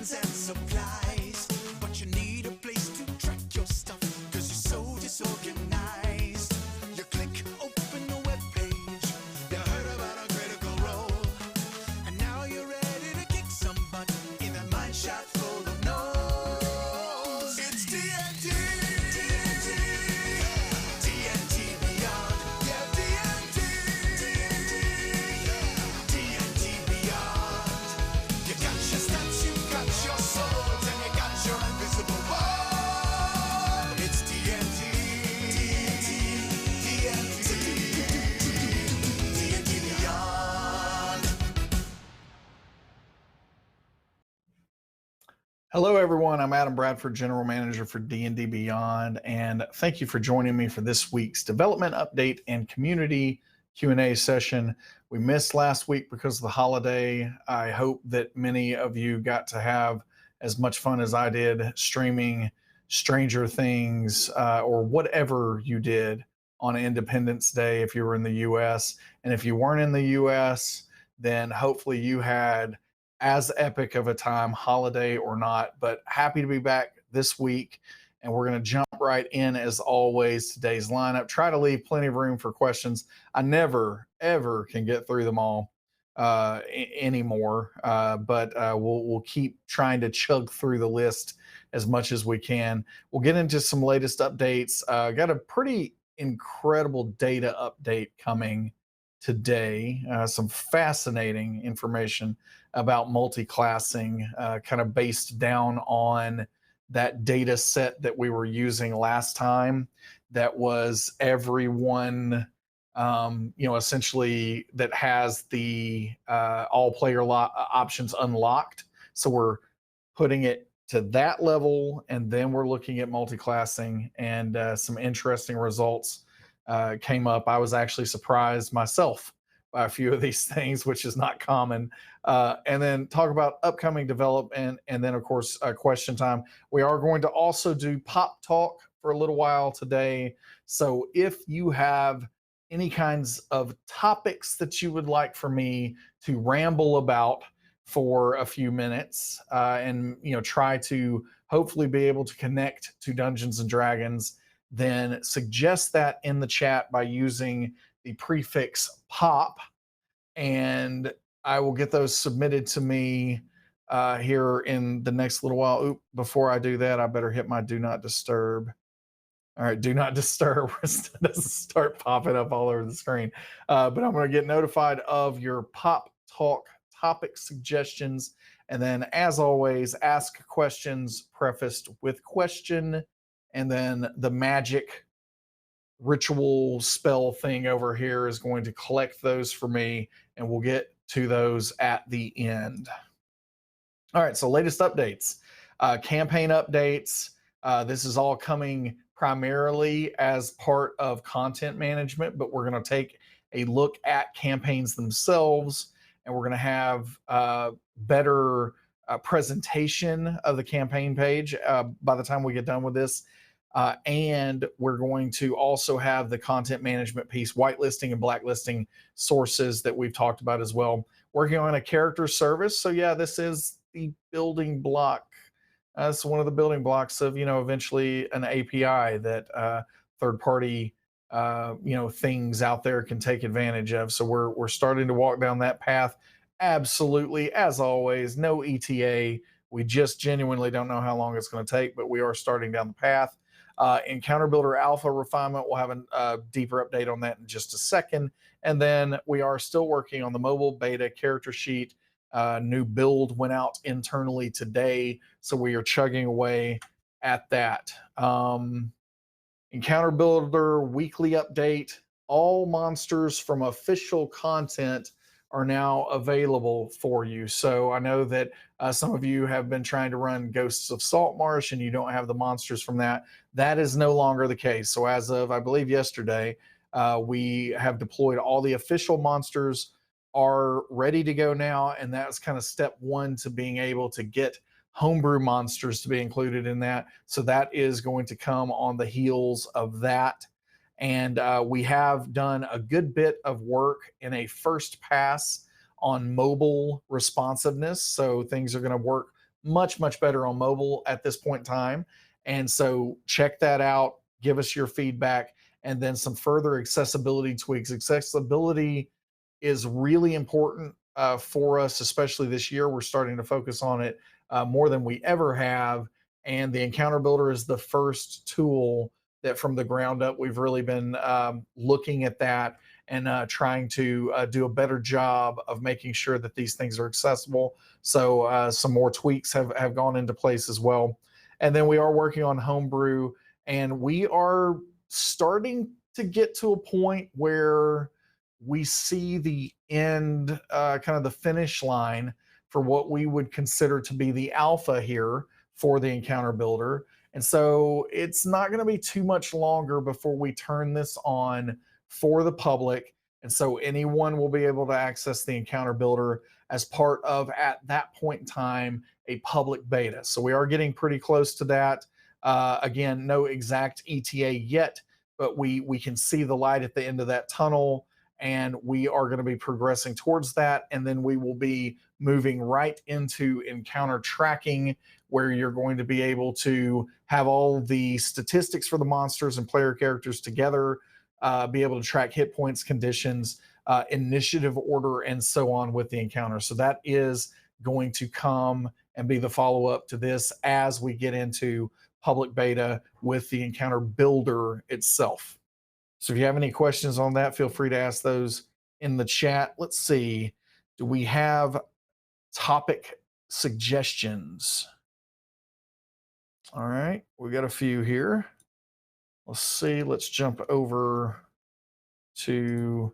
weapons and supplies, but you need a place to track your stuff, cause you're so disorganized. You click open the web page, you heard about a critical role, and now you're ready to kick some butt in that mine shot full of no's. It's D&D, D&D Beyond, yeah, D&D, D&D Beyond. You got your stats, you got your swords, and you got your invisible wall. It's D&D, D&D Beyond. Hello, everyone. I'm Adam Bradford, General Manager for D&D Beyond, and thank you for joining me for this week's development update and community Q&A session. We missed last week because of the holiday. I hope that many of you got to have as much fun as I did streaming Stranger Things or whatever you did on Independence Day if you were in the U.S. And if you weren't in the U.S., then hopefully you had as epic of a time, holiday or not. But happy to be back this week, and we're going to jump right in as always. Today's lineup, try to leave plenty of room for questions. I never ever can get through them all anymore, but we'll keep trying to chug through the list as much as we can. We'll get into some latest updates. Got a pretty incredible data update coming today. Some fascinating information about multi-classing, kind of based down on that data set that we were using last time. That was everyone, essentially that has the all player options unlocked. So we're putting it to that level, and then we're looking at multi-classing, and some interesting results came up. I was actually surprised myself by a few of these things, which is not common. And then talk about upcoming development, and then of course question time. We are going to also do pop talk for a little while today. So if you have any kinds of topics that you would like for me to ramble about for a few minutes, and try to hopefully be able to connect to Dungeons and Dragons, then suggest that in the chat by using the prefix POP, and I will get those submitted to me here in the next little while. Oop, before I do that, I better hit my do not disturb. All right, do not disturb. It doesn't start popping up all over the screen. But I'm going to get notified of your pop talk topic suggestions. And then, as always, ask questions prefaced with question. And then the magic ritual spell thing over here is going to collect those for me, and we'll get to those at the end. All right, so latest updates, campaign updates. This is all coming primarily as part of content management, but we're going to take a look at campaigns themselves, and we're going to have better presentation of the campaign page by the time we get done with this. And we're going to also have the content management piece, whitelisting and blacklisting sources that we've talked about as well. Working on a character service. So yeah, this is the building block. It's one of the building blocks of, eventually an API that third-party, things out there can take advantage of. So we're starting to walk down that path. Absolutely, as always, no ETA. We just genuinely don't know how long it's going to take, but we are starting down the path. Encounter Builder Alpha refinement, we'll have a deeper update on that in just a second. And then we are still working on the mobile beta character sheet. New build went out internally today, so we are chugging away at that. Encounter Builder weekly update. All monsters from official content are now available for you. So I know that some of you have been trying to run Ghosts of Saltmarsh and you don't have the monsters from that. That is no longer the case. So as of, I believe, yesterday, we have deployed all the official monsters are ready to go now. And that's kind of step one to being able to get homebrew monsters to be included in that. So that is going to come on the heels of that. And we have done a good bit of work in a first pass on mobile responsiveness. So things are going to work much, much better on mobile at this point in time. And so check that out, give us your feedback, and then some further accessibility tweaks. Accessibility is really important for us, especially this year. We're starting to focus on it more than we ever have. And the Encounter Builder is the first tool that from the ground up, we've really been looking at that and trying to do a better job of making sure that these things are accessible. So some more tweaks have gone into place as well. And then we are working on homebrew, and we are starting to get to a point where we see the end, kind of the finish line for what we would consider to be the alpha here for the Encounter Builder. And so it's not going to be too much longer before we turn this on for the public. And so anyone will be able to access the Encounter Builder as part of, at that point in time, a public beta. So we are getting pretty close to that. Again, no exact ETA yet, but we can see the light at the end of that tunnel, and we are going to be progressing towards that. And then we will be moving right into encounter tracking, where you're going to be able to have all the statistics for the monsters and player characters together, be able to track hit points, conditions, initiative order, and so on with the encounter. So that is going to come and be the follow-up to this as we get into public beta with the Encounter Builder itself. So if you have any questions on that, feel free to ask those in the chat. Let's see. Do we have topic suggestions? All right, we got a few here. Let's see. Let's jump over to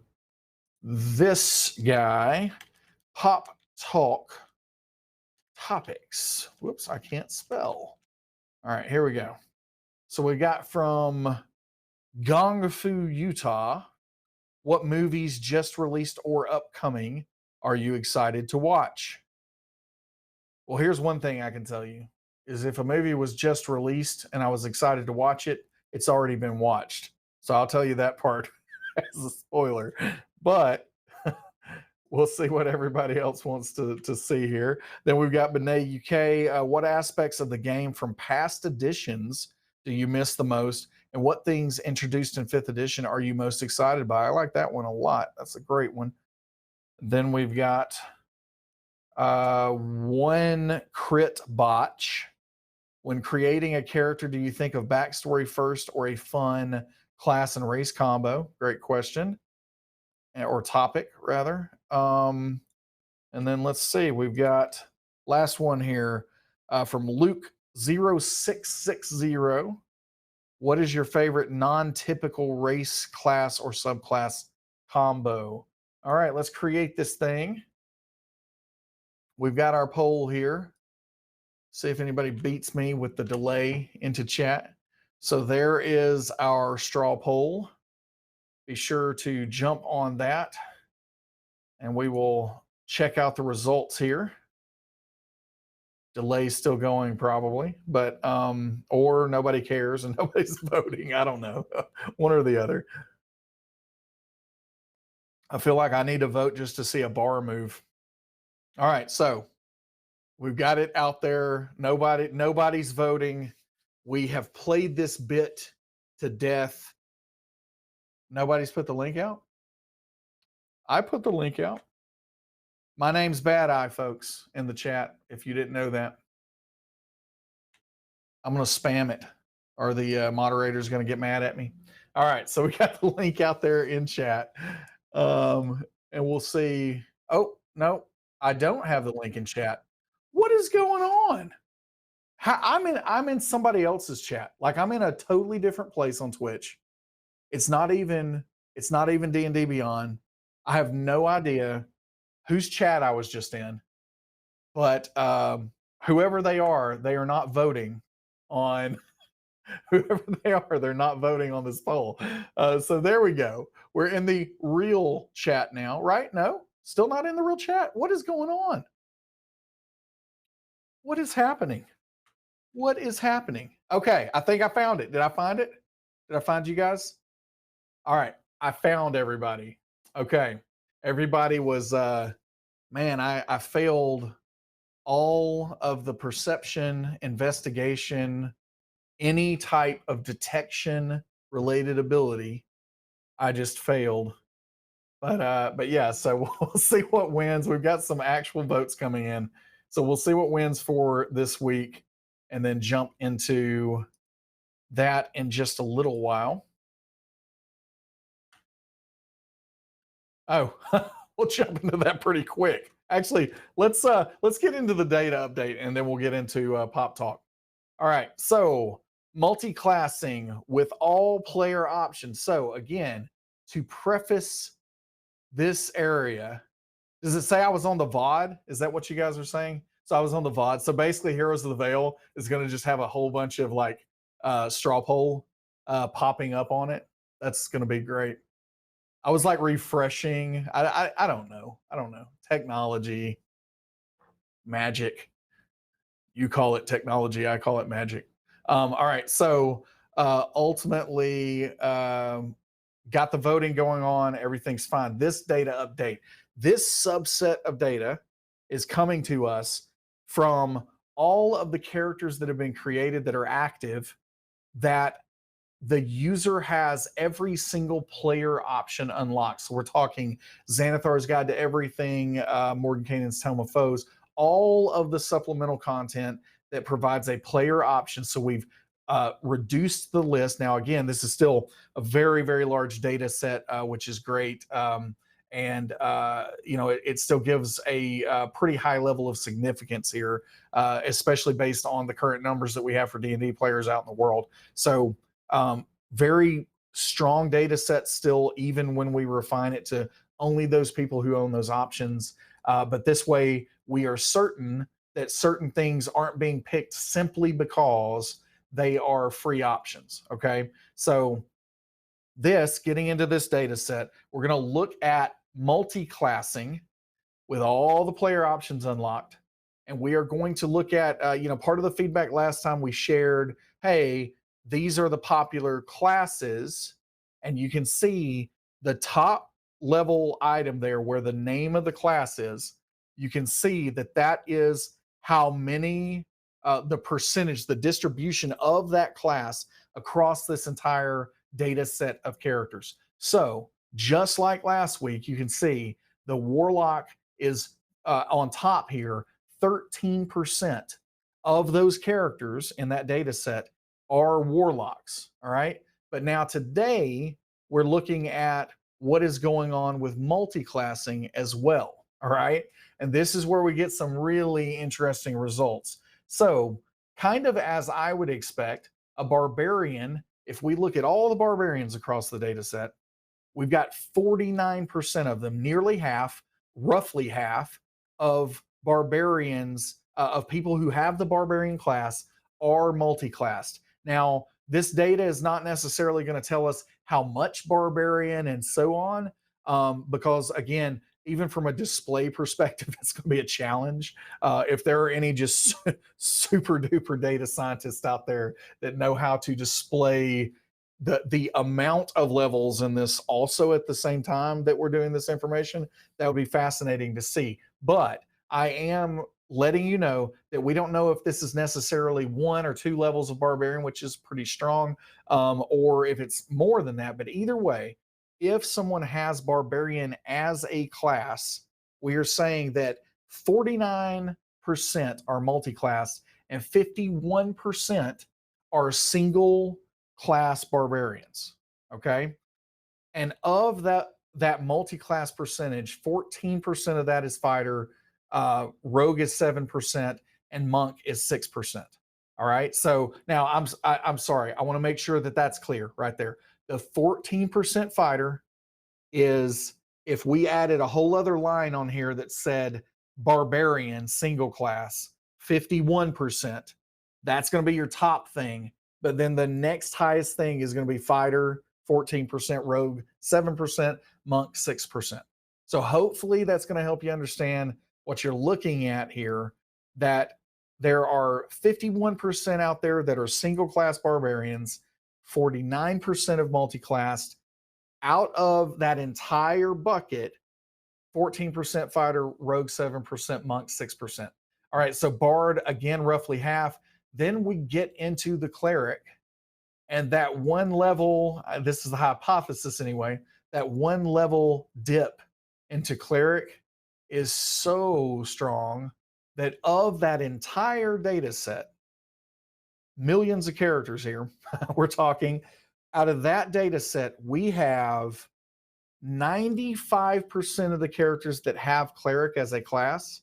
this guy. Pop Talk Topics. Whoops, I can't spell. All right, here we go. So we got from Gongfu, Utah. What movies just released or upcoming are you excited to watch? Well, here's one thing I can tell you, is if a movie was just released and I was excited to watch it, it's already been watched. So I'll tell you that part as a spoiler. But we'll see what everybody else wants to see here. Then we've got Benet UK. What aspects of the game from past editions do you miss the most? And what things introduced in 5th edition are you most excited by? I like that one a lot. That's a great one. Then we've got one crit botch. When creating a character, do you think of backstory first or a fun class and race combo? Great question. Or topic, rather. And then let's see. We've got last one here from Luke0660. What is your favorite non-typical race, class, or subclass combo? All right, let's create this thing. We've got our poll here. See if anybody beats me with the delay into chat. So there is our straw poll. Be sure to jump on that, and we will check out the results here. Delay's still going probably, but or nobody cares and nobody's voting. I don't know. One or the other. I feel like I need to vote just to see a bar move. All right, so we've got it out there. Nobody's voting. We have played this bit to death. Nobody's put the link out? I put the link out. My name's Bad Eye, folks, in the chat, if you didn't know that. I'm going to spam it, or the moderator's going to get mad at me. All right, so we got the link out there in chat. And we'll see. Oh, no, I don't have the link in chat. What is going on? I'm in somebody else's chat. Like, I'm in a totally different place on Twitch. It's not even D&D Beyond. I have no idea whose chat I was just in, but whoever they are not voting on whoever they are. They're not voting on this poll. So there we go. We're in the real chat now, right? No, still not in the real chat. What is going on? What is happening? What is happening? Okay, I think I found it. Did I find it? Did I find you guys? All right, I found everybody. Okay, everybody was, man, I failed all of the perception, investigation, any type of detection related ability. I just failed. But yeah, so we'll see what wins. We've got some actual votes coming in. So we'll see what wins for this week and then jump into that in just a little while. Oh, we'll jump into that pretty quick. Actually, let's get into the data update and then we'll get into pop talk. All right, so multi-classing with all player options. So again, to preface this area, does it say I was on the VOD? Is that what you guys are saying? So I was on the VOD. So basically, Heroes of the Veil is going to just have a whole bunch of like straw poll popping up on it. That's going to be great. I was like refreshing. I don't know. I don't know. Technology, magic. You call it technology. I call it magic. All right. So ultimately, got the voting going on. Everything's fine. This data update, this subset of data is coming to us from all of the characters that have been created that are active, that the user has every single player option unlocked. So we're talking Xanathar's Guide to Everything, Mordenkainene's Tome of Foes, all of the supplemental content that provides a player option. So we've reduced the list. Now, again, this is still a very, very large data set, which is great. And it still gives a pretty high level of significance here, especially based on the current numbers that we have for D&D players out in the world. So very strong data set still, even when we refine it to only those people who own those options. But this way, we are certain that certain things aren't being picked simply because they are free options. Okay, so getting into this data set, we're going to look at multi-classing with all the player options unlocked, and we are going to look at part of the feedback last time we shared, hey, these are the popular classes, and you can see the top level item there where the name of the class is. You can see that is how many the percentage, the distribution of that class across this entire data set of characters. So just like last week, you can see the Warlock is on top here. 13% of those characters in that data set are Warlocks. All right. But now today, we're looking at what is going on with multi-classing as well. All right. And this is where we get some really interesting results. So, kind of as I would expect, a barbarian, if we look at all the barbarians across the data set, we've got 49% of them, nearly half, roughly half of barbarians, of people who have the barbarian class, are multi-classed. Now, this data is not necessarily going to tell us how much barbarian and so on, because again, even from a display perspective, it's going to be a challenge. If there are any just super duper data scientists out there that know how to display the amount of levels in this also at the same time that we're doing this information, that would be fascinating to see. But I am letting you know that we don't know if this is necessarily 1 or 2 levels of barbarian, which is pretty strong, or if it's more than that. But either way, if someone has barbarian as a class, we are saying that 49% are multi-class and 51% are single class barbarians. Okay. And of that multi-class percentage, 14% of that is fighter, rogue is 7%, and monk is 6%. All right. So now I'm sorry. I want to make sure that that's clear right there. The 14% fighter is, if we added a whole other line on here that said barbarian single class, 51%, that's going to be your top thing. But then the next highest thing is going to be fighter, 14%, rogue, 7%, monk, 6%. So hopefully that's going to help you understand what you're looking at here, that there are 51% out there that are single class barbarians, 49% of multi-classed. Out of that entire bucket, 14% fighter, rogue 7%, monk 6%. All right, so Bard, again, roughly half. Then we get into the Cleric, and that one level, this is the hypothesis anyway, that one level dip into Cleric is so strong that of that entire data set, millions of characters here, we're talking, out of that data set, we have 95% of the characters that have Cleric as a class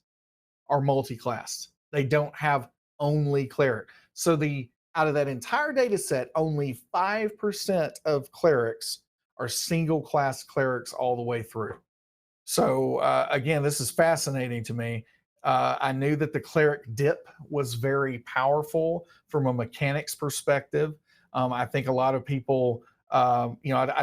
are multi-classed. They don't have only Cleric. So the out of that entire data set, only 5% of clerics are single class clerics all the way through. So again, this is fascinating to me. I knew that the cleric dip was very powerful from a mechanics perspective. I think a lot of people, I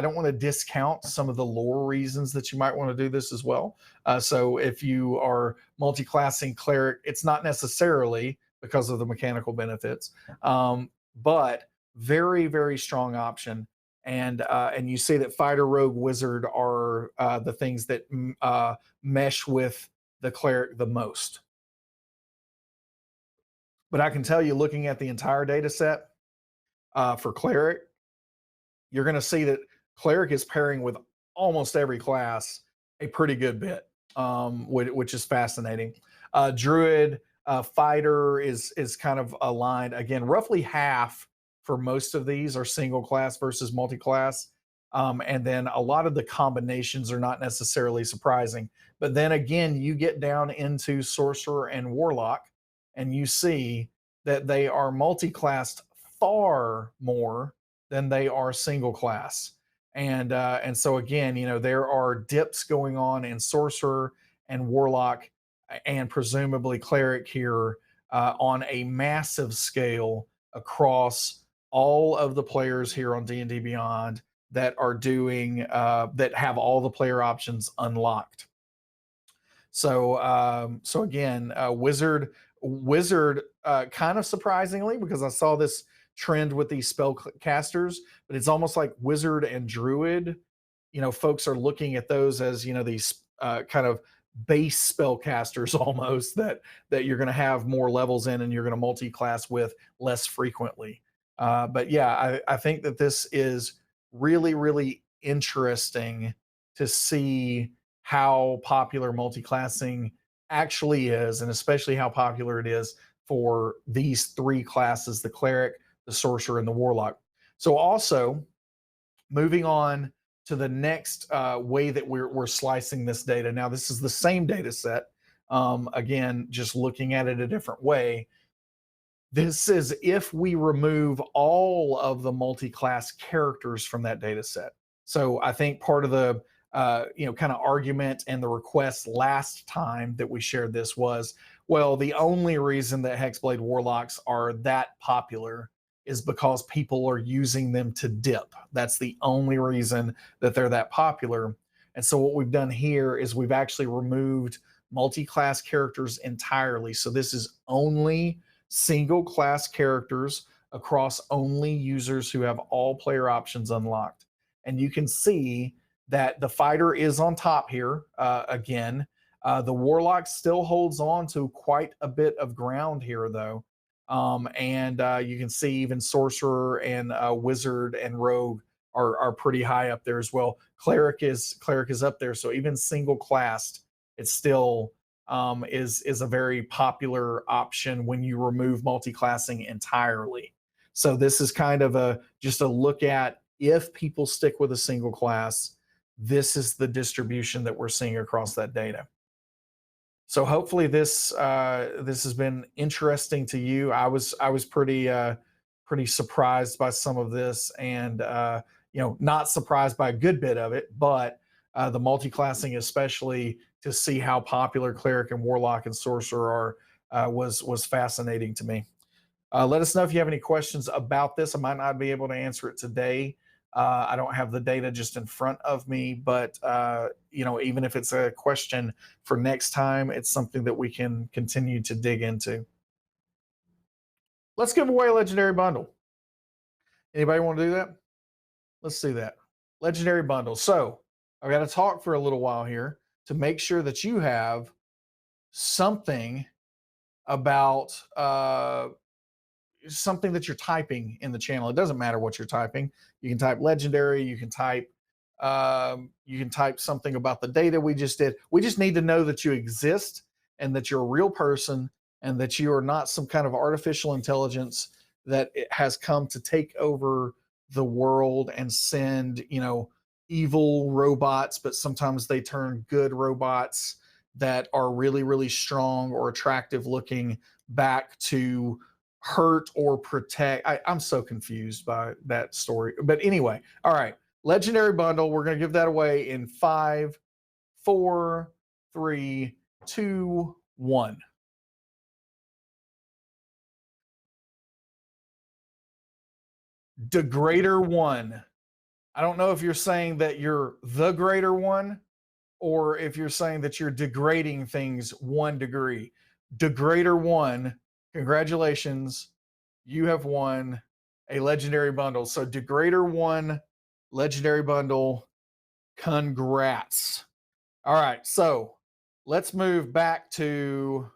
don't want to discount some of the lore reasons that you might want to do this as well. So if you are multi-classing cleric, it's not necessarily because of the mechanical benefits, but very, very strong option. And you say that fighter, rogue, wizard are the things that mesh with the cleric the most. But I can tell you, looking at the entire data set for cleric, you're going to see that cleric is pairing with almost every class a pretty good bit, which is fascinating. Druid, fighter is kind of aligned. Again, roughly half for most of these are single class versus multi-class. And then a lot of the combinations are not necessarily surprising. But then again, you get down into sorcerer and warlock, and you see that they are multi-classed far more than they are single class. And so again, there are dips going on in sorcerer and warlock and presumably cleric here on a massive scale across all of the players here on D&D Beyond that are doing that have all the player options unlocked. So again, wizard kind of surprisingly, because I saw this trend with these spellcasters, but it's almost like wizard and druid. Folks are looking at those as these kind of base spellcasters almost that you're going to have more levels in and you're going to multi-class with less frequently. But yeah, I think that this is really, really interesting to see how popular multi-classing actually is, and especially how popular it is for these three classes: the cleric, the sorcerer, and the warlock. So also, moving on to the next way that we're slicing this data. Now, this is the same data set. Again, just looking at it a different way. This is if we remove all of the multi-class characters from that data set. So I think part of the kind of argument and the request last time that we shared this was, well, the only reason that Hexblade Warlocks are that popular is because people are using them to dip. That's the only reason that they're that popular. And so what we've done here is we've actually removed multi-class characters entirely. So this is only single class characters across only users who have all player options unlocked. And you can see that the fighter is on top here again. The warlock still holds on to quite a bit of ground here, though. And you can see even sorcerer and wizard and rogue are pretty high up there as well. Cleric is up there, so even single classed, it still is a very popular option when you remove multi-classing entirely. So this is kind of just a look at, if people stick with a single class, this is the distribution that we're seeing across that data. So hopefully this has been interesting to you. I was pretty surprised by some of this, and not surprised by a good bit of it, but the multi-classing, especially to see how popular cleric and warlock and sorcerer are, was fascinating to me. Let us know if you have any questions about this. I might not be able to answer it today. I don't have the data just in front of me, but even if it's a question for next time, it's something that we can continue to dig into. Let's give away a legendary bundle. Anybody want to do that? Let's do that. Legendary bundle. So I've got to talk for a little while here to make sure that you have something about something that you're typing in the channel. It doesn't matter what you're typing. You can type legendary, you can type something about the data we just did. We just need to know that you exist and that you're a real person and that you are not some kind of artificial intelligence that it has come to take over the world and send, evil robots, but sometimes they turn good robots that are really, really strong or attractive looking back to hurt or protect. I'm so confused by that story. But anyway, all right. Legendary bundle. We're going to give that away in 5, 4, 3, 2, 1. Degrader 1. I don't know if you're saying that you're the greater one or if you're saying that you're degrading things 1 degree. Degrader 1, congratulations. You have won a legendary bundle. So Degrader 1 legendary bundle, congrats. All right, so let's move back to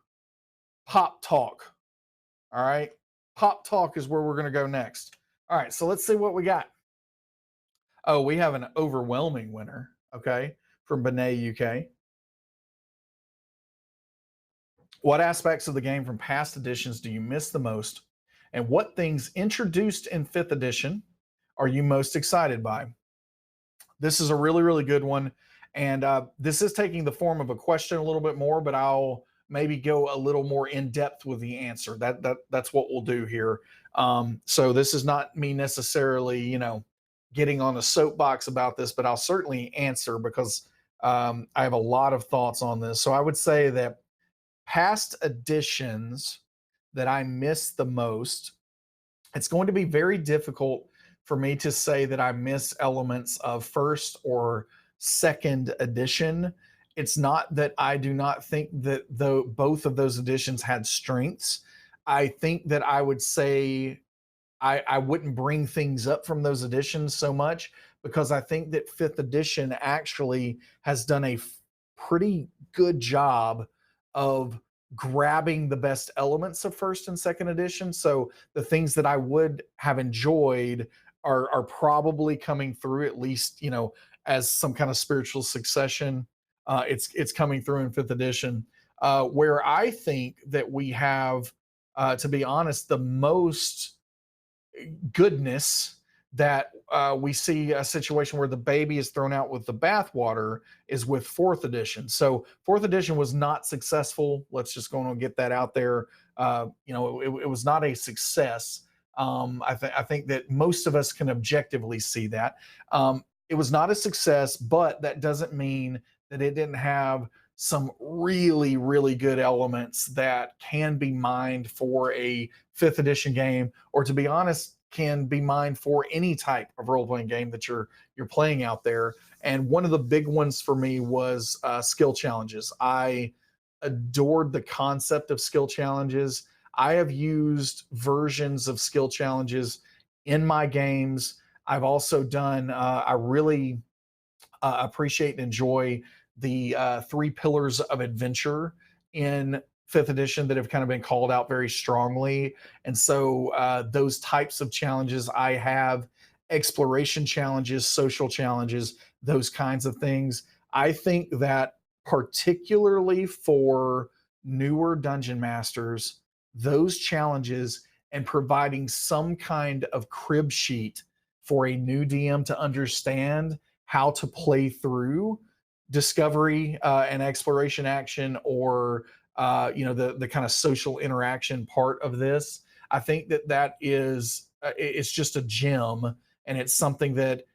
Pop Talk. All right, Pop Talk is where we're going to go next. All right, so let's see what we got. Oh, we have an overwhelming winner, okay, from Benet UK. What aspects of the game from past editions do you miss the most? And what things introduced in 5th edition are you most excited by? This is a really, really good one. And this is taking the form of a question a little bit more, but I'll maybe go a little more in depth with the answer. That's what we'll do here. So this is not me necessarily, getting on a soapbox about this, but I'll certainly answer because I have a lot of thoughts on this. So I would say that past editions that I miss the most, it's going to be very difficult for me to say that I miss elements of 1st or 2nd edition. It's not that I do not think that both of those editions had strengths. I think that I would say I wouldn't bring things up from those editions so much because I think that 5th edition actually has done a pretty good job of grabbing the best elements of 1st and 2nd edition. So the things that I would have enjoyed are probably coming through, at least, as some kind of spiritual succession. It's coming through in 5th edition. Where I think that we have, to be honest, the most goodness that we see a situation where the baby is thrown out with the bathwater is with 4th edition. So 4th edition was not successful. Let's just go and get that out there. It was not a success. I think that most of us can objectively see that. It was not a success, but that doesn't mean that it didn't have some really, really good elements that can be mined for a 5th edition game, or to be honest, can be mined for any type of role-playing game that you're playing out there. And one of the big ones for me was skill challenges. I adored the concept of skill challenges. I have used versions of skill challenges in my games. I've also done, I really appreciate and enjoy the 3 pillars of adventure in 5th edition that have kind of been called out very strongly. And so those types of challenges, I have exploration challenges, social challenges, those kinds of things. I think that particularly for newer dungeon masters, those challenges and providing some kind of crib sheet for a new DM to understand how to play through discovery and exploration action, or the kind of social interaction part of this. I think that is it's just a gem, and it's something that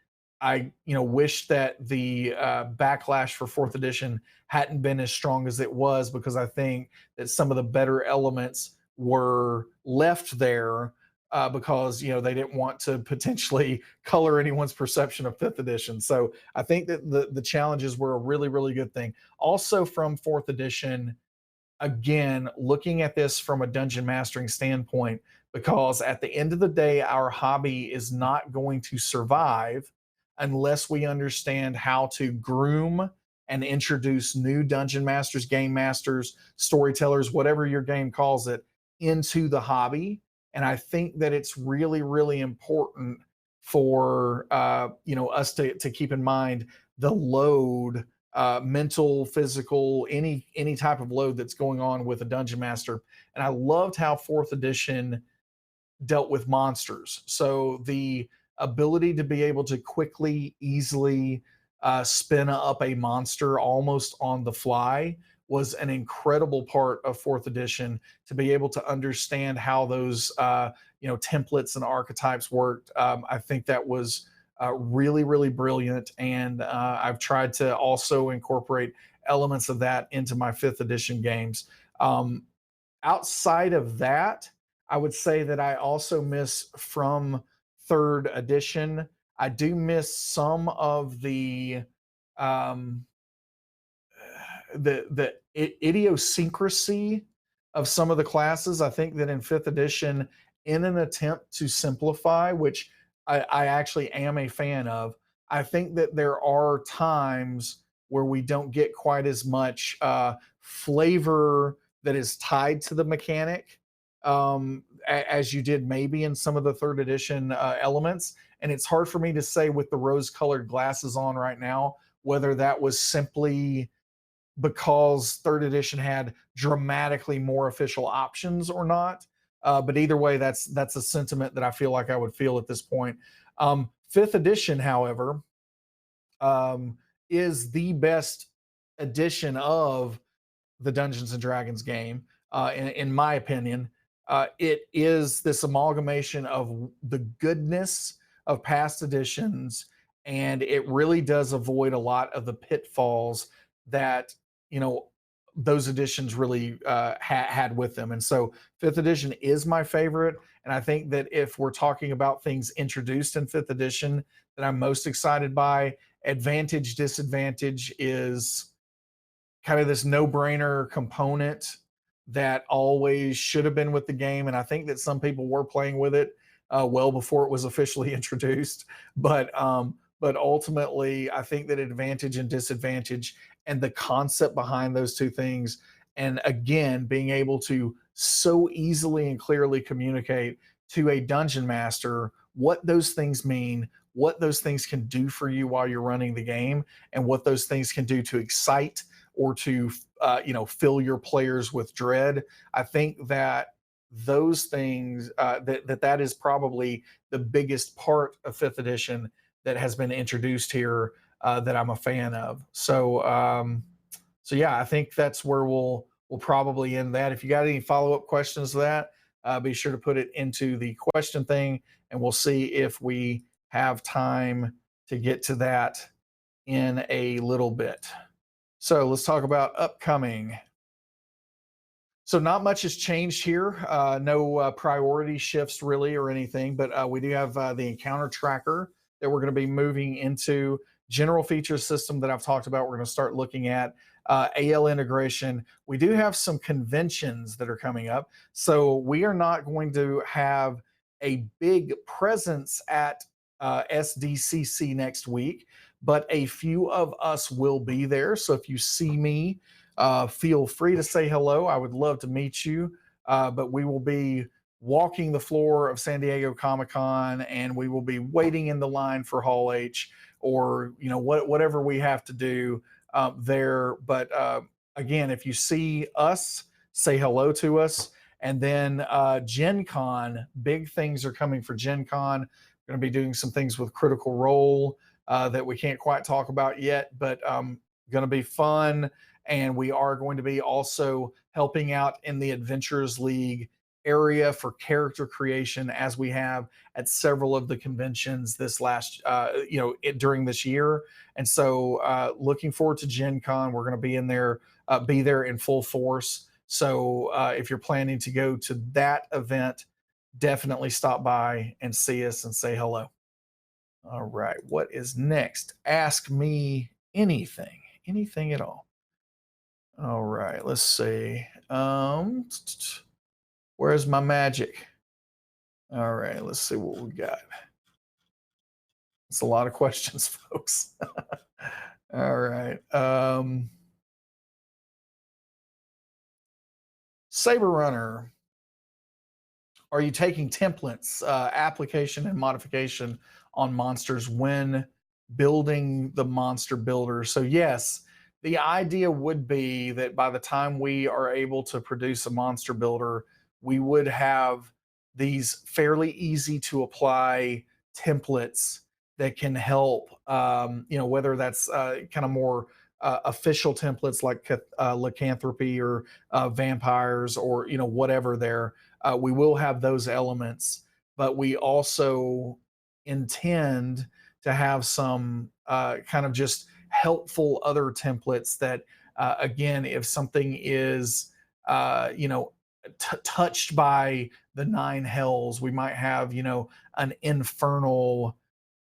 I wish that the backlash for 4th edition hadn't been as strong as it was, because I think that some of the better elements were left there because they didn't want to potentially color anyone's perception of 5th edition. So I think that the challenges were a really, really good thing. Also from 4th edition, again, looking at this from a dungeon mastering standpoint, because at the end of the day, our hobby is not going to survive unless we understand how to groom and introduce new dungeon masters, game masters, storytellers, whatever your game calls it, into the hobby. And I think that it's really, really important for us to keep in mind the load, mental, physical, any type of load that's going on with a dungeon master. And I loved how fourth edition dealt with monsters. So the ability to be able to quickly, easily spin up a monster almost on the fly was an incredible part of fourth edition, to be able to understand how those templates and archetypes worked. I think that was really, really brilliant, and I've tried to also incorporate elements of that into my fifth edition games. Outside of that, I would say that I also miss from third edition. I do miss some of um, the idiosyncrasy of some of the classes. I think that in fifth edition, in an attempt to simplify, which I actually am a fan of, I think that there are times where we don't get quite as much flavor that is tied to the mechanic as you did maybe in some of the third edition elements. And it's hard for me to say with the rose colored glasses on right now whether that was simply because third edition had dramatically more official options or not. But either way, that's a sentiment that I feel like I would feel at this point. Fifth edition, however, is the best edition of the Dungeons and Dragons game, in my opinion. It is this amalgamation of the goodness of past editions, and it really does avoid a lot of the pitfalls that those editions really had with them. And so, fifth edition is my favorite. And I think that if we're talking about things introduced in fifth edition that I'm most excited by, advantage, disadvantage is kind of this no-brainer component that always should have been with the game. And I think that some people were playing with it well before it was officially introduced. But ultimately, I think that advantage and disadvantage and the concept behind those two things, and again, being able to so easily and clearly communicate to a dungeon master what those things mean, what those things can do for you while you're running the game, and what those things can do to excite or to fill your players with dread. I think that those things that is probably the biggest part of fifth edition that has been introduced here that I'm a fan of. So yeah, I think that's where we'll probably end that. If you got any follow-up questions to that, be sure to put it into the question thing, and we'll see if we have time to get to that in a little bit. So let's talk about upcoming. So not much has changed here. No priority shifts really or anything, but we do have the encounter tracker that we're going to be moving into. General feature system that I've talked about, we're going to start looking at. AL integration. We do have some conventions that are coming up. So we are not going to have a big presence at SDCC next week, but a few of us will be there. So if you see me, feel free to say hello. I would love to meet you. But we will be walking the floor of San Diego Comic-Con, and we will be waiting in the line for Hall H, or whatever we have to do there. But again, if you see us, say hello to us. And then Gen Con, big things are coming for Gen Con. We're going to be doing some things with Critical Role that we can't quite talk about yet, but going to be fun. And we are going to be also helping out in the Adventures League area for character creation, as we have at several of the conventions this last, during this year. And so looking forward to Gen Con. We're going to be in there, be there in full force. So if you're planning to go to that event, definitely stop by and see us and say hello. All right. What is next? Ask me anything at all. All right. Let's see. Where's my magic? All right. Let's see what we got. It's a lot of questions, folks. All right. Saber Runner. Are you taking templates, application and modification on monsters when building the monster builder? So yes, the idea would be that by the time we are able to produce a monster builder, we would have these fairly easy to apply templates that can help, whether that's kind of more official templates like lycanthropy or vampires or, whatever there. We will have those elements, but we also intend to have some kind of just helpful other templates that, again, if something is, touched by the nine hells, we might have, an infernal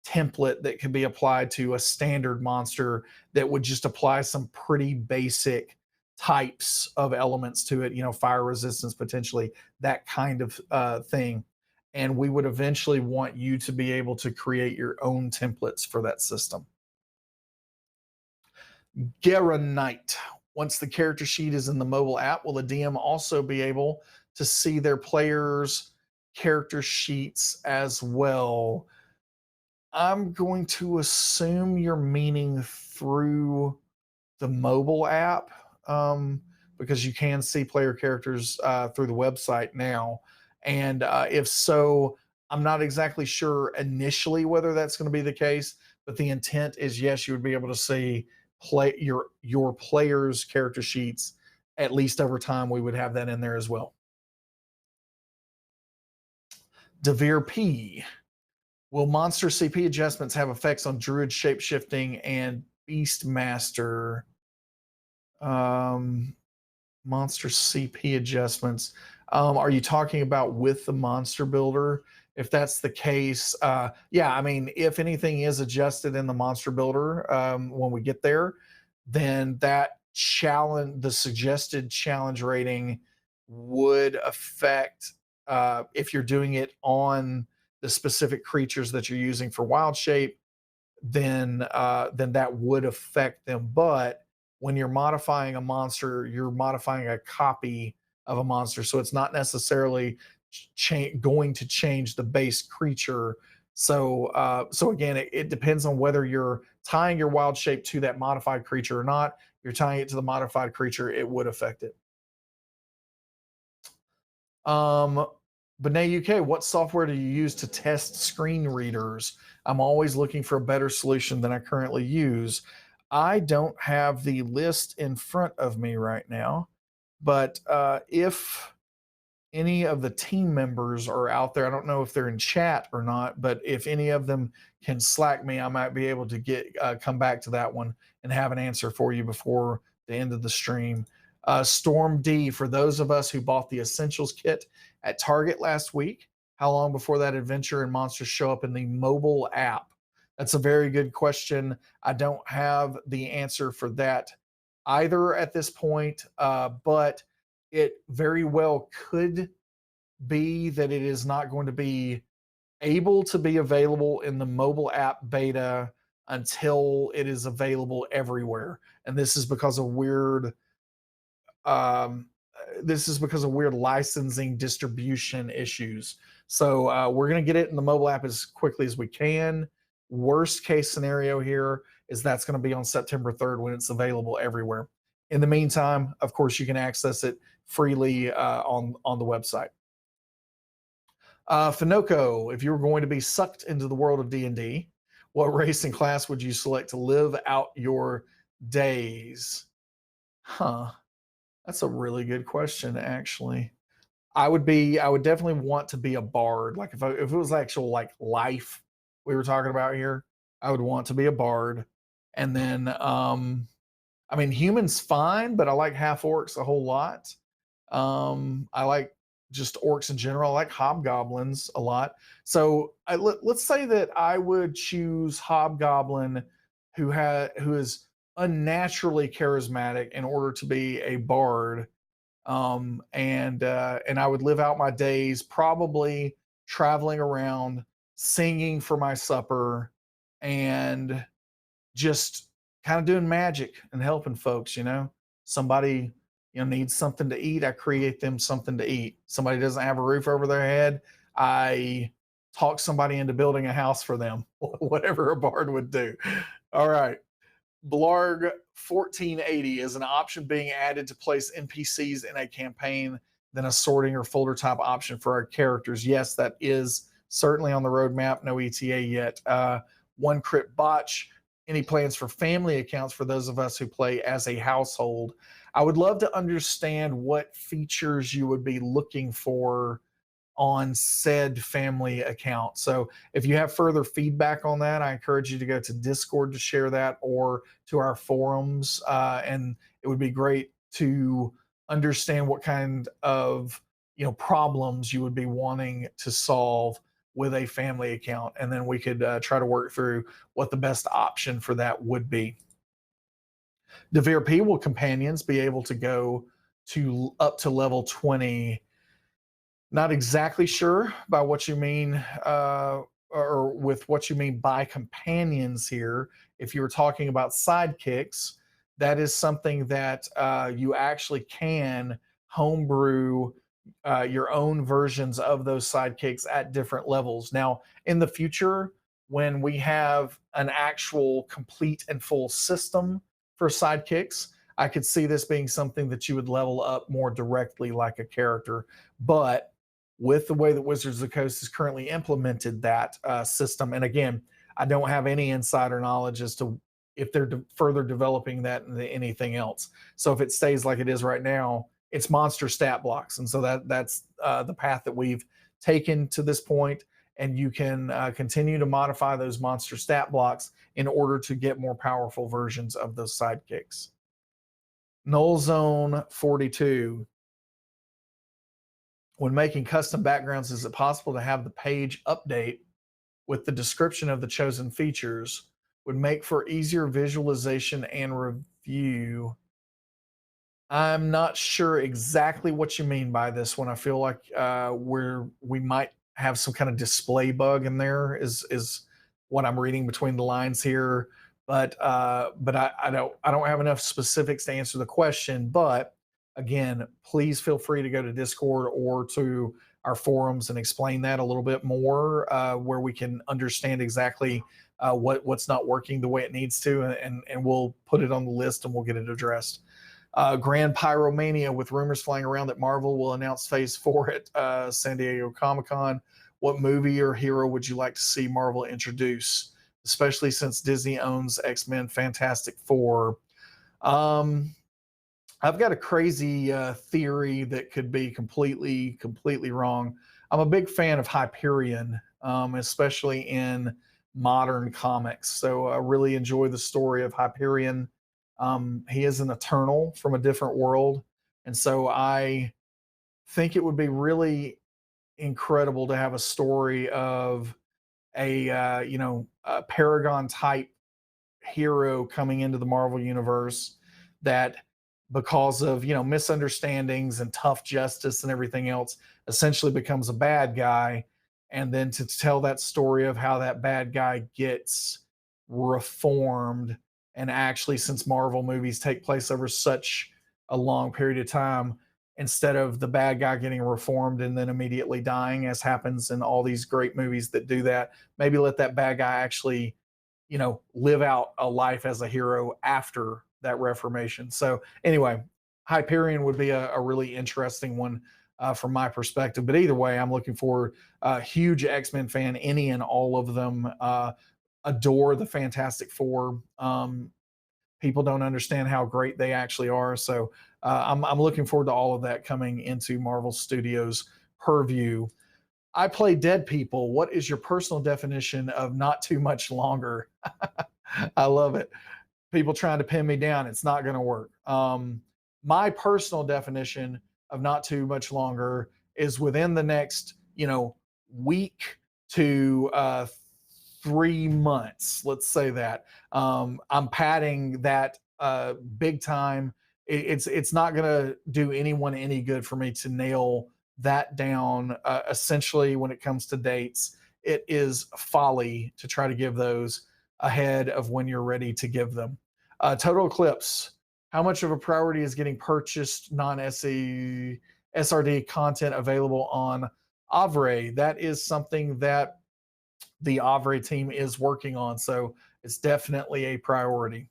template that can be applied to a standard monster that would just apply some pretty basic types of elements to it, fire resistance potentially, that kind of thing. And we would eventually want you to be able to create your own templates for that system. Gera Knight. Once the character sheet is in the mobile app, will the DM also be able to see their players' character sheets as well? I'm going to assume you're meaning through the mobile app, because you can see player characters through the website now. And if so, I'm not exactly sure initially whether that's going to be the case, but the intent is yes, you would be able to see your players' character sheets at least over time. We would have that in there as well. Devere P. Will monster CP adjustments have effects on Druid shapeshifting and Beastmaster? Monster CP adjustments. Are you talking about with the monster builder? If that's the case, yeah, I mean, if anything is adjusted in the monster builder when we get there, then that challenge, the suggested challenge rating would affect, if you're doing it on the specific creatures that you're using for wild shape, then that would affect them. But when you're modifying a monster, you're modifying a copy of a monster, so it's not necessarily going to change the base creature. So again, it depends on whether you're tying your wild shape to that modified creature or not. If you're tying it to the modified creature, it would affect it. Benet UK, what software do you use to test screen readers? I'm always looking for a better solution than I currently use. I don't have the list in front of me right now, but if any of the team members are out there, I don't know if they're in chat or not, but if any of them can Slack me, I might be able to come back to that one and have an answer for you before the end of the stream. Storm D, for those of us who bought the Essentials kit at Target last week, how long before that adventure and monsters show up in the mobile app? That's a very good question. I don't have the answer for that either at this point, but it very well could be that it is not going to be able to be available in the mobile app beta until it is available everywhere. And this is because of weird licensing distribution issues. So we're going to get it in the mobile app as quickly as we can. Worst case scenario here is that's going to be on September 3rd when it's available everywhere. In the meantime, of course, you can access it freely on the website. Finoko, if you were going to be sucked into the world of D&D, what race and class would you select to live out your days? That's a really good question, actually. I would definitely want to be a bard. Like if it was actual like life we were talking about here, I would want to be a bard. And then I mean, humans fine, but I like half orcs a whole lot. I like just orcs in general. I like hobgoblins a lot. So let's say that I would choose hobgoblin who is unnaturally charismatic in order to be a bard. And I would live out my days probably traveling around, singing for my supper, and just kind of doing magic and helping folks. Somebody needs something to eat, I create them something to eat. Somebody doesn't have a roof over their head, I talk somebody into building a house for them. Whatever a bard would do. All right. Blarg 1480 is an option being added to place NPCs in a campaign, then a sorting or folder type option for our characters. Yes, that is certainly on the roadmap. No ETA yet. One crit botch. Any plans for family accounts for those of us who play as a household? I would love to understand what features you would be looking for on said family account. So if you have further feedback on that, I encourage you to go to Discord to share that, or to our forums. And it would be great to understand what kind of problems you would be wanting to solve with a family account, and then we could try to work through what the best option for that would be. Devere P, will companions be able to go to up to level 20? Not exactly sure by what you mean, or with what you mean by companions here. If you were talking about sidekicks, that is something that you actually can homebrew your own versions of those sidekicks at different levels. Now, in the future, when we have an actual complete and full system for sidekicks, I could see this being something that you would level up more directly like a character. But with the way that Wizards of the Coast has currently implemented that system, and again, I don't have any insider knowledge as to if they're further developing that into anything else. So if it stays like it is right now, it's monster stat blocks, and so that's the path that we've taken to this point. And you can continue to modify those monster stat blocks in order to get more powerful versions of those sidekicks. Null Zone 42. When making custom backgrounds, is it possible to have the page update with the description of the chosen features? Would make for easier visualization and review. I'm not sure exactly what you mean by this one. I feel like we might have some kind of display bug in there, is what I'm reading between the lines here. But I don't have enough specifics to answer the question. But again, please feel free to go to Discord or to our forums and explain that a little bit more, where we can understand exactly what's not working the way it needs to, and we'll put it on the list and we'll get it addressed. Grand Pyromania, with rumors flying around that Marvel will announce Phase 4 at San Diego Comic-Con. What movie or hero would you like to see Marvel introduce, especially since Disney owns X-Men, Fantastic Four? I've got a crazy theory that could be completely wrong. I'm a big fan of Hyperion, especially in modern comics. So I really enjoy the story of Hyperion. He is an Eternal from a different world. And so I think it would be really incredible to have a story of a Paragon type hero coming into the Marvel universe that, because of misunderstandings and tough justice and everything else, essentially becomes a bad guy. And then to tell that story of how that bad guy gets reformed. And actually, since Marvel movies take place over such a long period of time, instead of the bad guy getting reformed and then immediately dying, as happens in all these great movies that do that, maybe let that bad guy actually live out a life as a hero after that reformation. So anyway, Hyperion would be a really interesting one from my perspective. But either way, I'm looking forward. Huge X-Men fan, any and all of them. Adore the Fantastic Four. People don't understand how great they actually are. So I'm looking forward to all of that coming into Marvel Studios' purview. I play dead people. What is your personal definition of not too much longer? I love it. People trying to pin me down. It's not going to work. My personal definition of not too much longer is within the next, week to 3 months. Let's say that. I'm padding that big time. It's not going to do anyone any good for me to nail that down. Essentially, when it comes to dates, it is folly to try to give those ahead of when you're ready to give them. Total Eclipse. How much of a priority is getting purchased SRD content available on Avre? That is something that the Avre team is working on, so it's definitely a priority.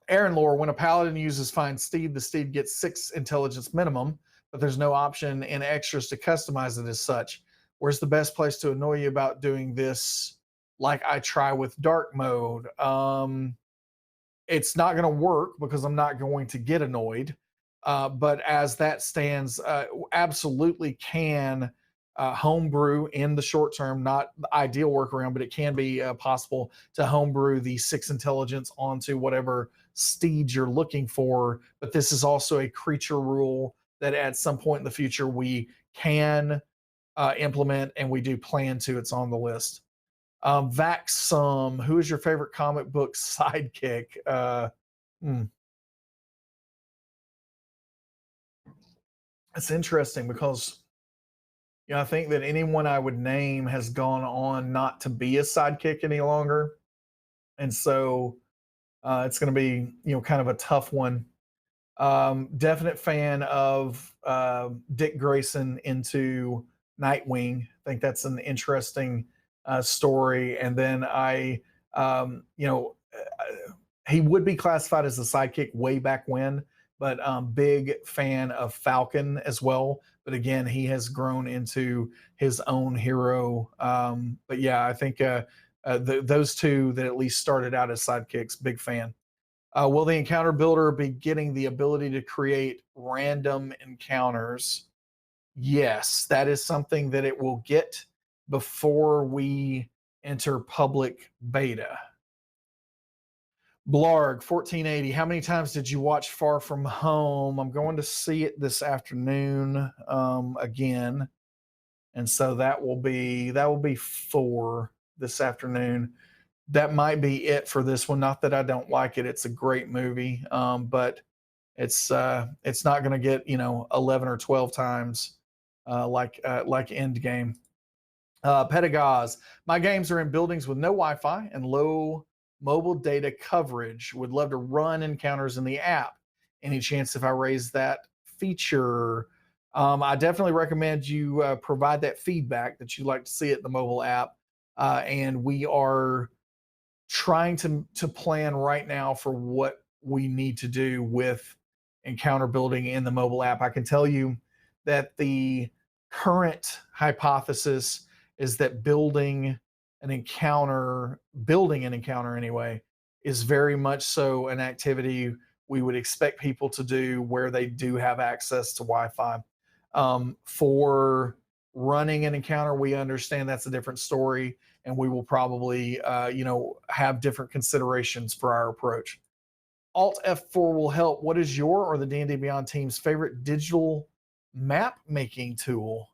Aaron lore, when a paladin uses Find Steed, the steed gets 6 intelligence minimum, but there's no option in extras to customize it as such. Where's the best place to annoy you about doing this like I try with dark mode? It's not going to work because I'm not going to get annoyed. But as that stands, absolutely can homebrew in the short term, not the ideal workaround, but it can be possible to homebrew the 6 intelligence onto whatever steed you're looking for. But this is also a creature rule that at some point in the future we can implement, and we do plan to. It's on the list. Vaxum, who is your favorite comic book sidekick? It's interesting because I think that anyone I would name has gone on not to be a sidekick any longer, and so it's going to be kind of a tough one. Definite fan of Dick Grayson into Nightwing. I think that's an interesting story. And then he would be classified as a sidekick way back when, but big fan of Falcon as well. But again, he has grown into his own hero. But yeah, I think those two that at least started out as sidekicks, big fan. Will the encounter builder be getting the ability to create random encounters? Yes, that is something that it will get before we enter public beta. Blarg 1480. How many times did you watch Far From Home? I'm going to see it this afternoon again, and so that will be 4 this afternoon. That might be it for this one. Not that I don't like it; it's a great movie, but it's not going to get 11 or 12 times like Endgame. Pedagaz. My games are in buildings with no Wi-Fi and low mobile data coverage. Would love to run encounters in the app. Any chance if I raise that feature? I definitely recommend you provide that feedback that you like to see it in the mobile app. And we are trying to plan right now for what we need to do with encounter building in the mobile app. I can tell you that the current hypothesis is that building an encounter anyway, is very much so an activity we would expect people to do where they do have access to Wi-Fi. For running an encounter, we understand that's a different story, and we will probably have different considerations for our approach. Alt F4 will help. What is your or the D&D Beyond team's favorite digital map making tool?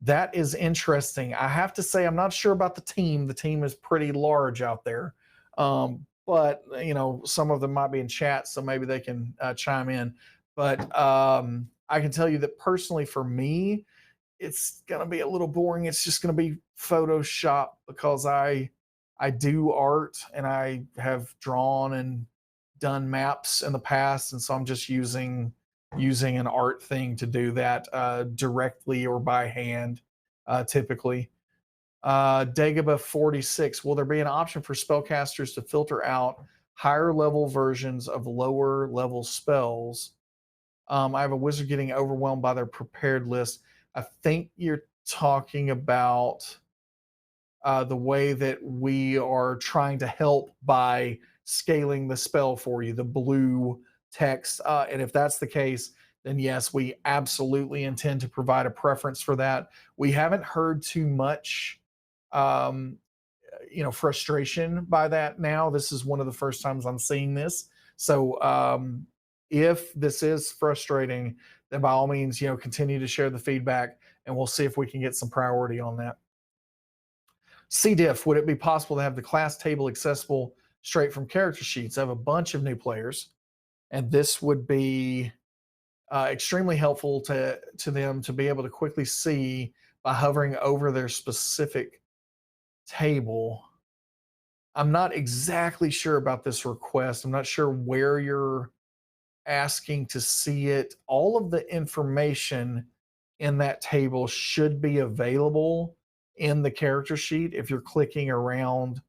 That is interesting. I have to say I'm not sure about the team. The team is pretty large out there, but some of them might be in chat, so maybe they can chime in. But I can tell you that personally, for me, it's going to be a little boring. It's just going to be Photoshop because I do art and I have drawn and done maps in the past, and so I'm just using an art thing to do that directly or by hand, typically. Dagobah 46. Will there be an option for spellcasters to filter out higher level versions of lower level spells? I have a wizard getting overwhelmed by their prepared list. I think you're talking about the way that we are trying to help by scaling the spell for you, the blue text. And if that's the case, then yes, we absolutely intend to provide a preference for that. We haven't heard too much, frustration by that now. This is one of the first times I'm seeing this. So if this is frustrating, then by all means, continue to share the feedback, and we'll see if we can get some priority on that. C-Diff, would it be possible to have the class table accessible straight from character sheets? I have a bunch of new players, and this would be extremely helpful to them to be able to quickly see by hovering over their specific table. I'm not exactly sure about this request. I'm not sure where you're asking to see it. All of the information in that table should be available in the character sheet if you're clicking around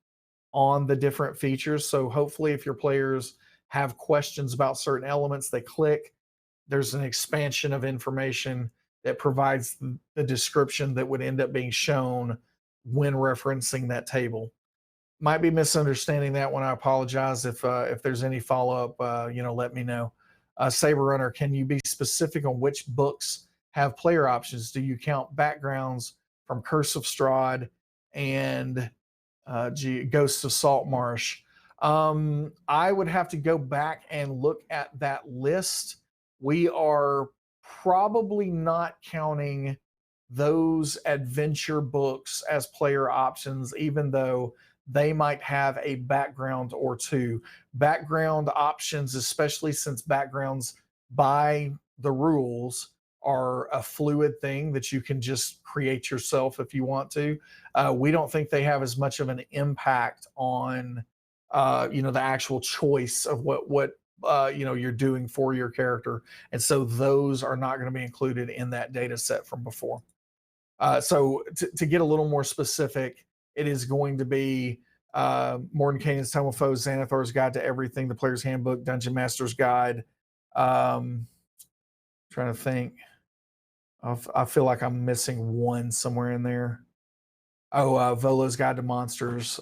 on the different features. So hopefully, if your players have questions about certain elements, they click. There's an expansion of information that provides the description that would end up being shown when referencing that table. Might be misunderstanding that one. I apologize if there's any follow up. Let me know. Saber Runner, can you be specific on which books have player options? Do you count backgrounds from Curse of Strahd and Ghosts of Saltmarsh? I would have to go back and look at that list. We are probably not counting those adventure books as player options, even though they might have a background or two. Background options, especially since backgrounds by the rules are a fluid thing that you can just create yourself if you want to. We don't think they have as much of an impact on the actual choice of what you're doing for your character, and so those are not going to be included in that data set from before. So to get a little more specific, it is going to be Mordenkainene's Tome of Foes, Xanathar's Guide to Everything, the Player's Handbook, Dungeon Master's Guide. Trying to think. I feel like I'm missing one somewhere in there. Oh, Volo's Guide to Monsters.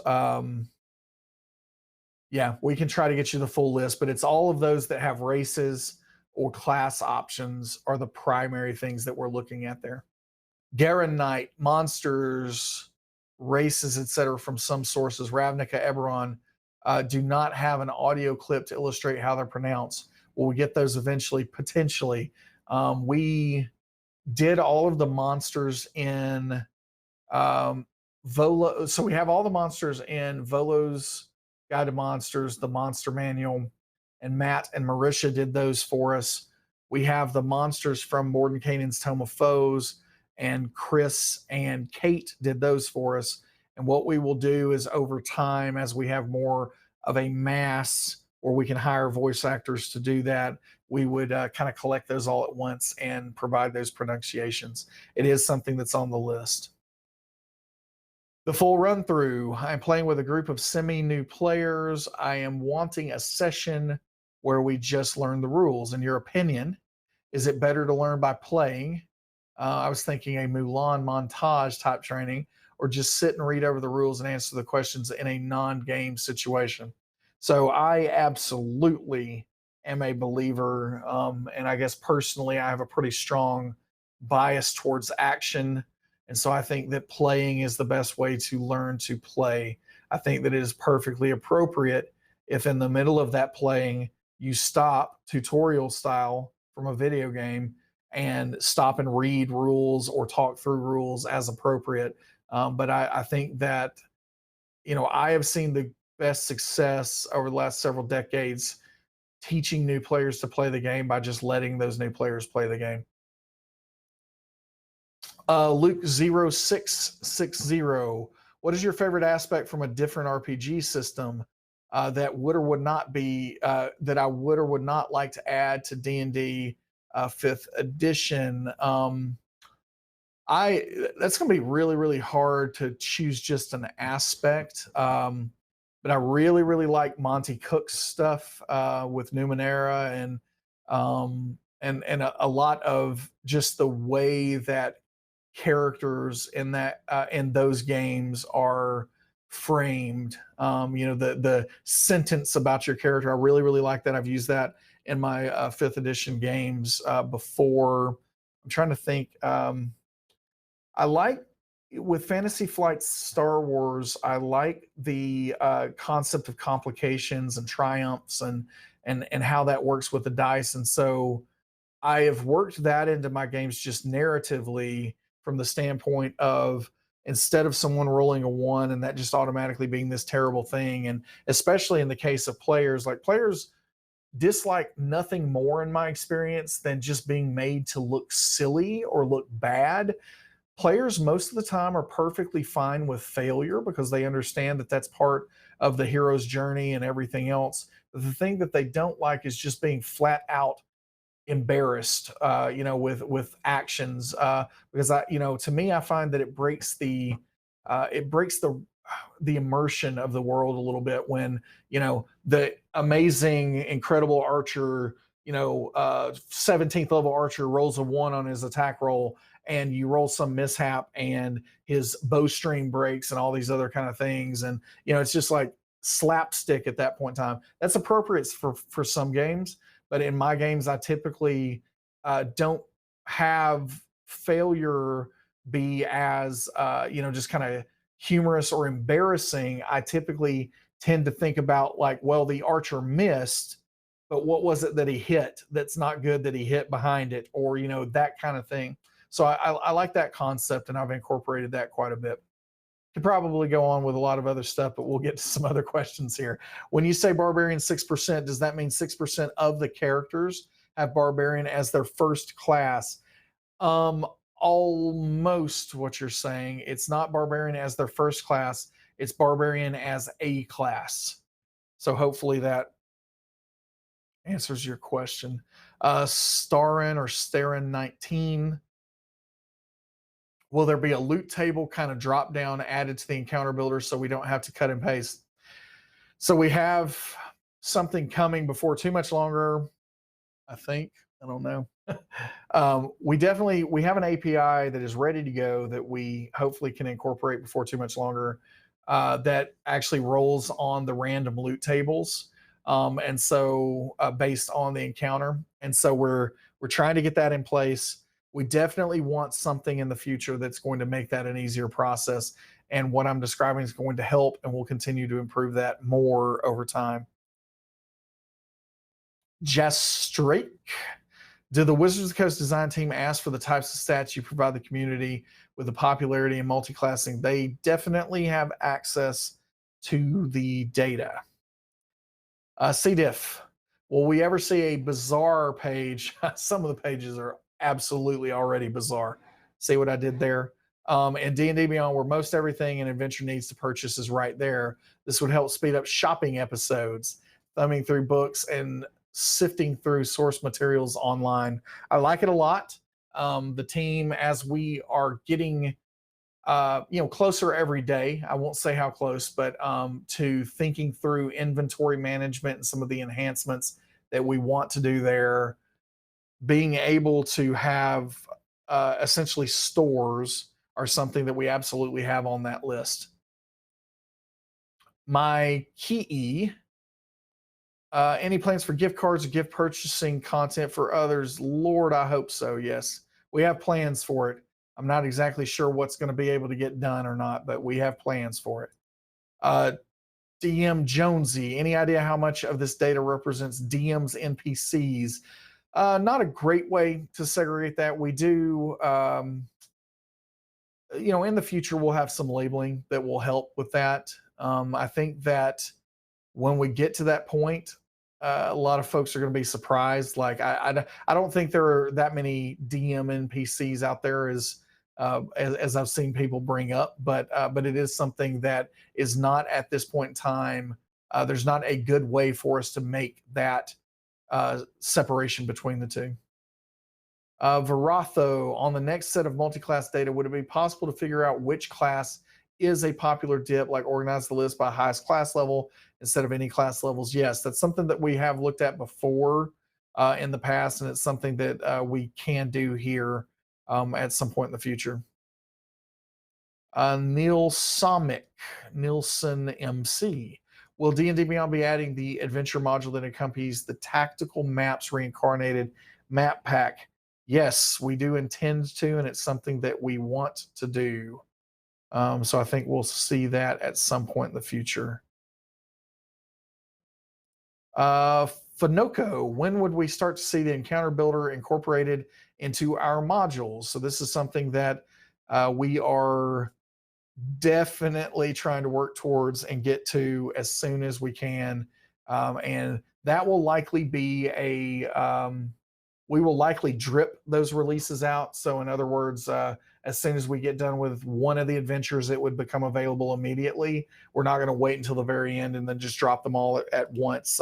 Yeah, we can try to get you the full list, but it's all of those that have races or class options are the primary things that we're looking at there. Garen Knight, monsters, races, etc. from some sources, Ravnica, Eberron, do not have an audio clip to illustrate how they're pronounced. Will we get those eventually? Potentially. We did all of the monsters in Volo. So we have all the monsters in Volo's Guide to Monsters, the Monster Manual, and Matt and Marisha did those for us. We have the monsters from Mordenkainene's Tome of Foes, and Chris and Kate did those for us. And what we will do is over time, as we have more of a mass where we can hire voice actors to do that, we would kind of collect those all at once and provide those pronunciations. It is something that's on the list. The full run through. I'm playing with a group of semi-new players. I am wanting a session where we just learn the rules. In your opinion, is it better to learn by playing? I was thinking a Mulan montage type training, or just sit and read over the rules and answer the questions in a non-game situation. So I absolutely am a believer, and I guess personally I have a pretty strong bias towards action. And so I think that playing is the best way to learn to play. I think that it is perfectly appropriate if in the middle of that playing, you stop tutorial style from a video game and stop and read rules or talk through rules as appropriate. But I think that, I have seen the best success over the last several decades teaching new players to play the game by just letting those new players play the game. Luke 0660, what is your favorite aspect from a different RPG system that would or would not be that I would or would not like to add to D&D 5th edition? That's going to be really, really hard to choose just an aspect. But I really, really like Monty Cook's stuff with Numenera and a lot of just the way that characters in those games are framed. The sentence about your character. I really, really like that. I've used that in my 5th edition games before. I'm trying to think. I like with Fantasy Flight Star Wars, I like the concept of complications and triumphs and how that works with the dice. And so I have worked that into my games just narratively from the standpoint of instead of someone rolling a 1 and that just automatically being this terrible thing. And especially in the case of players, like players dislike nothing more in my experience than just being made to look silly or look bad. Players most of the time are perfectly fine with failure because they understand that that's part of the hero's journey and everything else. But the thing that they don't like is just being flat out embarrassed, with actions, because to me, I find that it breaks the immersion of the world a little bit when the amazing, incredible archer, 17th level archer rolls a 1 on his attack roll, and you roll some mishap and his bowstring breaks and all these other kind of things, and it's just like slapstick at that point in time. That's appropriate for some games, but in my games, I typically don't have failure be as just kind of humorous or embarrassing. I typically tend to think about, like, well, the archer missed, but what was it that he hit that's not good that he hit behind it, or that kind of thing. So I like that concept, and I've incorporated that quite a bit. Could probably go on with a lot of other stuff, but we'll get to some other questions here. When you say barbarian 6%, does that mean 6% of the characters have barbarian as their first class? Almost what you're saying. It's not barbarian as their first class, it's barbarian as a class. So hopefully that answers your question. Starin 19. Will there be a loot table kind of drop down added to the encounter builder so we don't have to cut and paste? So we have something coming before too much longer, I think. I don't know. We have an API that is ready to go that we hopefully can incorporate before too much longer, that actually rolls on the random loot tables, and so based on the encounter. And so we're trying to get that in place. We definitely want something in the future that's going to make that an easier process. And what I'm describing is going to help, and we'll continue to improve that more over time. Jastrake. Did the Wizards of the Coast design team ask for the types of stats you provide the community with the popularity and multi-classing? They definitely have access to the data. CDiff. Will we ever see a bizarre page? Some of the pages are absolutely already bizarre. See what I did there? And D&D Beyond, where most everything an adventure needs to purchase is right there. This would help speed up shopping episodes, thumbing through books, and sifting through source materials online. I like it a lot. The team, as we are getting closer every day, I won't say how close, but to thinking through inventory management and some of the enhancements that we want to do there, being able to have essentially stores are something that we absolutely have on that list. My key. Any plans for gift cards or gift purchasing content for others? Lord, I hope so. Yes, we have plans for it. I'm not exactly sure what's going to be able to get done or not, but we have plans for it. DM Jonesy, any idea how much of this data represents DM's NPCs? Not a great way to segregate that. We do, in the future, we'll have some labeling that will help with that. I think that when we get to that point, a lot of folks are going to be surprised. Like I don't think there are that many DM NPCs out there as I've seen people bring up, but it is something that is not at this point in time. There's not a good way for us to make that separation between the two. Varatho, on the next set of multi-class data, would it be possible to figure out which class is a popular dip, like organize the list by highest class level instead of any class levels? Yes, that's something that we have looked at before in the past, and it's something that we can do here at some point in the future. Neil Somick, Nielsen MC. Will D&D Beyond be adding the adventure module that accompanies the tactical maps reincarnated map pack? Yes, we do intend to, and it's something that we want to do. So I think we'll see that at some point in the future. Fanoko, when would we start to see the encounter builder incorporated into our modules? So this is something that we are definitely trying to work towards and get to as soon as we can. And that will likely be we will likely drip those releases out. So in other words, an as soon as we get done with one of the adventures, it would become available immediately. We're not going to wait until the very end and then just drop them all at once,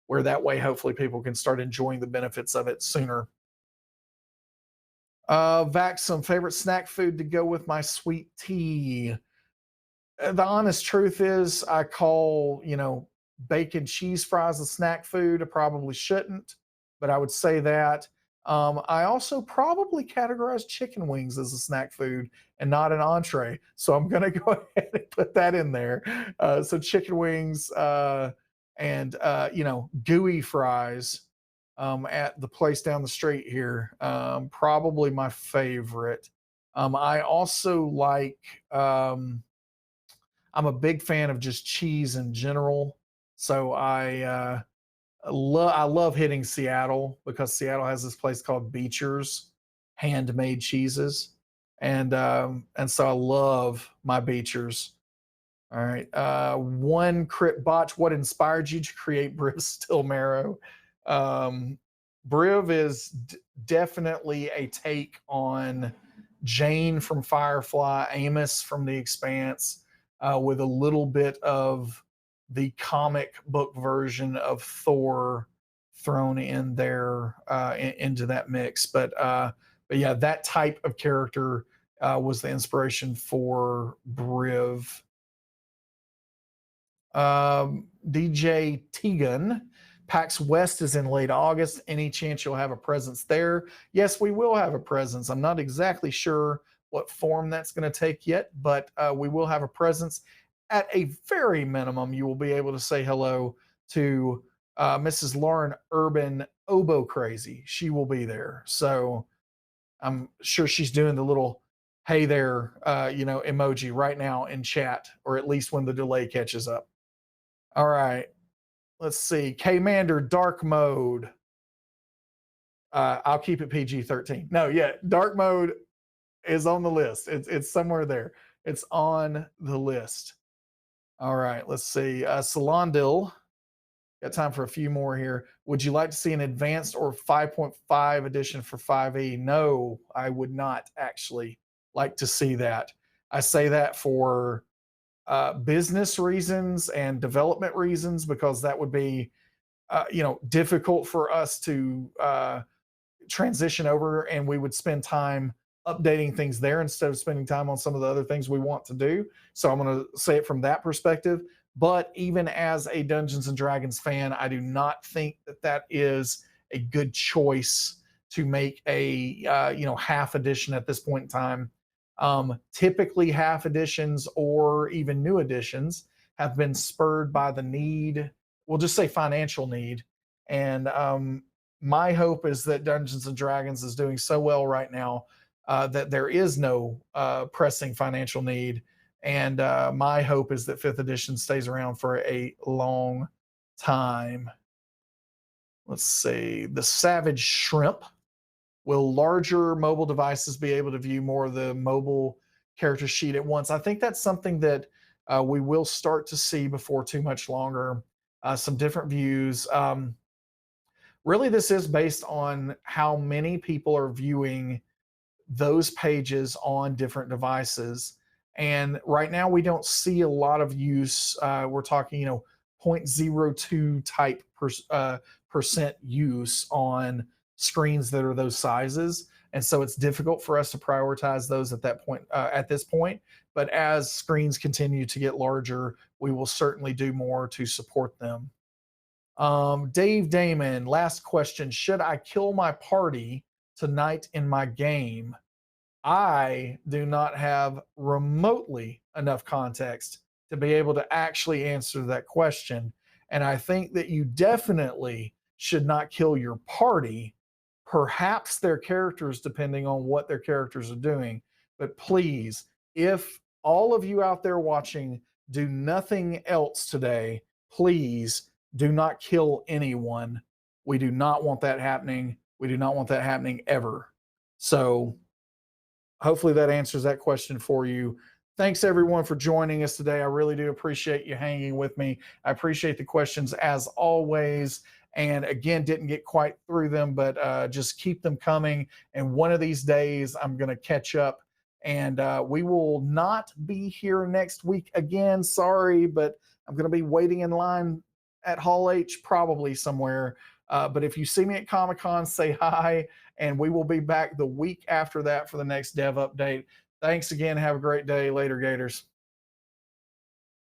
where that way, hopefully, people can start enjoying the benefits of it sooner. Vax, some favorite snack food to go with my sweet tea. The honest truth is, I call, bacon cheese fries a snack food. I probably shouldn't, but I would say that. I also probably categorize chicken wings as a snack food and not an entree. So I'm going to go ahead and put that in there. So chicken wings and, gooey fries at the place down the street here. Probably my favorite. I also like, I'm a big fan of just cheese in general. So I love hitting Seattle because Seattle has this place called Beecher's handmade cheeses. And so I love my Beecher's. All right. One crit botch. What inspired you to create Briv's Still Marrow? Briv is definitely a take on Jane from Firefly, Amos from The Expanse, with a little bit of the comic book version of Thor thrown in there into that mix. But yeah, that type of character was the inspiration for Briv. DJ Tegan, PAX West is in late August. Any chance you'll have a presence there? Yes, we will have a presence. I'm not exactly sure what form that's going to take yet, but we will have a presence. At a very minimum, you will be able to say hello to Mrs. Lauren Urban Oboe Crazy. She will be there. So I'm sure she's doing the little hey there, emoji right now in chat, or at least when the delay catches up. All right. Let's see. K-Mander Dark Mode. I'll keep it PG-13. No, yeah. Dark Mode is on the list. It's somewhere there. It's on the list. All right. Let's see. Salondil. Got time for a few more here. Would you like to see an advanced or 5.5 edition for 5e? No, I would not actually like to see that. I say that for business reasons and development reasons, because that would be difficult for us to transition over, and we would spend time updating things there instead of spending time on some of the other things we want to do. So I'm going to say it from that perspective. But even as a Dungeons and Dragons fan, I do not think that is a good choice to make a half edition at this point in time. Typically half editions or even new editions have been spurred by the need, we'll just say financial need. And my hope is that Dungeons and Dragons is doing so well right now that there is no pressing financial need. And my hope is that 5th edition stays around for a long time. Let's see. The Savage Shrimp. Will larger mobile devices be able to view more of the mobile character sheet at once? I think that's something that we will start to see before too much longer. Some different views. Really, this is based on how many people are viewing those pages on different devices. And right now, we don't see a lot of use. We're talking, 0.02 type percent use on screens that are those sizes, and so it's difficult for us to prioritize those at that point. At this point, but as screens continue to get larger, we will certainly do more to support them. Dave Damon, last question: should I kill my party tonight in my game? I do not have remotely enough context to be able to actually answer that question, and I think that you definitely should not kill your party. Perhaps their characters, depending on what their characters are doing. But please, if all of you out there watching do nothing else today, please do not kill anyone. We do not want that happening. We do not want that happening ever. So hopefully that answers that question for you. Thanks everyone for joining us today. I really do appreciate you hanging with me. I appreciate the questions as always. And again, didn't get quite through them, but just keep them coming. And one of these days, I'm going to catch up And we will not be here next week again. Sorry, but I'm going to be waiting in line at Hall H probably somewhere. But if you see me at Comic-Con, say hi, and we will be back the week after that for the next dev update. Thanks again. Have a great day. Later, Gators.